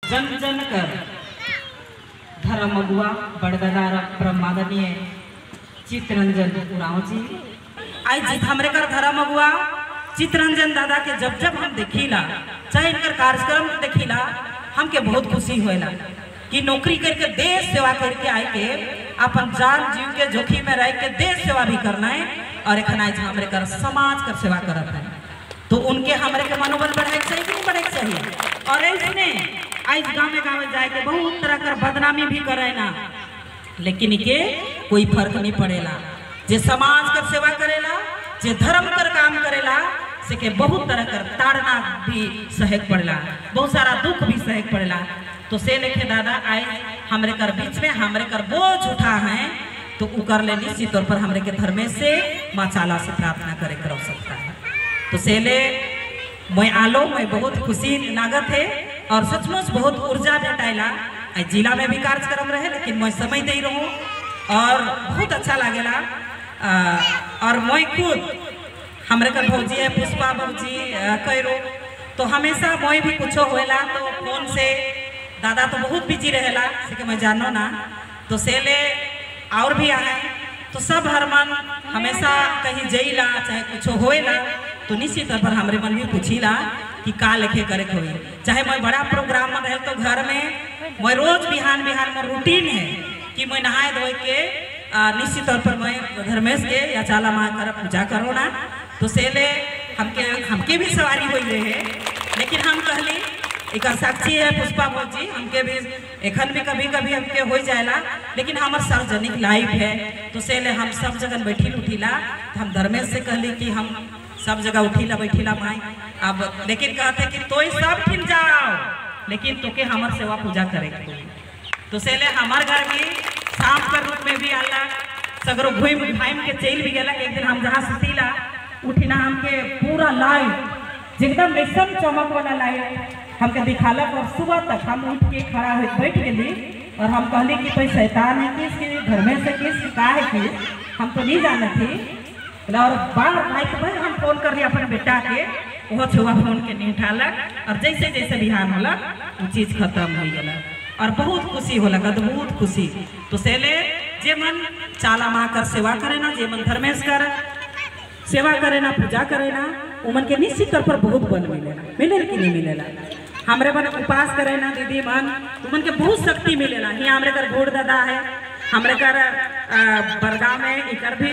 जन जन कर धर्म अगुआ बड़गदार ब्रह्मादनीय चित्तरंजन उराव जी आज जीत हमरे कर धर्म अगुआ चित्तरंजन दादा के जब जब हम देखीला चाहे इनकर कार्यक्रम देखीला हमके बहुत खुशी होएला कि नौकरी करके देश सेवा करके आए के अपन जान जीव के जोखिम में रह के देश सेवा भी करना है और एक आज हमरे कर समाज कर सेवा करत है तो उनके हमरे के मनोबल बढ़ाए चाहिए कि नहीं बढ़ाए चाहिए। और ऐसने आज गाँव जाए के बहुत तरह कर बदनामी भी करे ना लेकिन इके कोई फर्क नहीं पड़ेला जे समाज कर सेवा करेला जे धर्म कर काम करेला से के बहुत तरह कर ताड़ना भी सहक पड़ेला बहुत सारा दुख भी सहक पड़ेला। तो से लेके दादा आए हमरे कर बीच में हमरे कर बोझ उठा है तो उकर ले निश्चित तौर पर हमरे के धर्मे से माँ चाला से प्रार्थना करे कर सकता है। तो से ले मैं आलो मैं बहुत खुशी लागत है और सचमुच बहुत ऊर्जा भेटाइला जिला में भी कार्यक्रम रहे लेकिन मैं समय दे रहूँ और बहुत अच्छा लागेला। और मैं खुद हमरे कर भौजी है पुष्पा भौजी कैरो तो हमेशा मैं भी कुछ होएला तो फोन से दादा तो बहुत बिजी रहेला से मैं जानो ना तो से ले और भी आए तो सब हर मन हमेशा कहीं जईला चाहे कुछ होएला तो निश्चित तौर पर हमरे मन भी पूछीला कि का लेखे करे होई चाहे मैं बड़ा प्रोग्राम में रहे तो घर में मैं रोज बिहान बिहान में रूटीन है कि मैं नहाए धोए के निश्चित तौर पर मैं धर्मेश के या चाला माँ कर पूजा करो ना तो से ले हमके भी सवारी हुई रहे लेकिन हम कहली एक साक्षी है पुष्पा भौजी हमके भी एखन भी कभी कभी हमके हो जाएला लेकिन हमार सार्वजनिक लाइफ है तो से ले हम सब जगह बैठी उठीला तो हम धर्मेश से कहली कि हम सब जगह उठीला बैठीला माई अब लेकिन कहते कि तो सब ठिन जाओ लेकिन तोके हमार सेवा पूजा करे तो से ले हमार घर में सांप के रूप में भी आला सगरो घूम घाम के चल भी गया। एक दिन हम जहाँ सुतीला उठीना हमके पूरा लाइट एकदम रेशम चमक वाला लाइट हमके दिखालक और सुबह तक हम उठ के खड़ा हो बैठ गई और हम कहली कि कोई शैतान है कि इसके घर में से किस का है कि हम तो नहीं जाने थी और बार माइक पर हम फोन कर लिया अपने बेटा के वो छुआ फोन के नहीं उठालक और जैसे जैसे बिहान होलक वो चीज़ खत्म हो गया और बहुत खुशी होलक अद्भुत खुशी। तो से ले जे मन चाला माँ कर सेवा करे ना जे मन धर्मेश कर सेवा करे ना पूजा करे ना उमन के निश्चित तौर पर बहुत बल मिलेला कि नहीं मिलेला। हमरे मन उपास करे ना दीदी मन उमन के बहुत शक्ति मिलेला। ही हमरे कर घोड़ दादा है हमरे कर बरगांव में इकर भी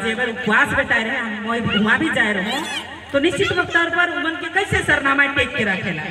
जेबर उपवास बैठाए रहे हम वहाँ भी जाए रहो तो निश्चित तौर पर उमन के कैसे सरनामा टेक के रखेला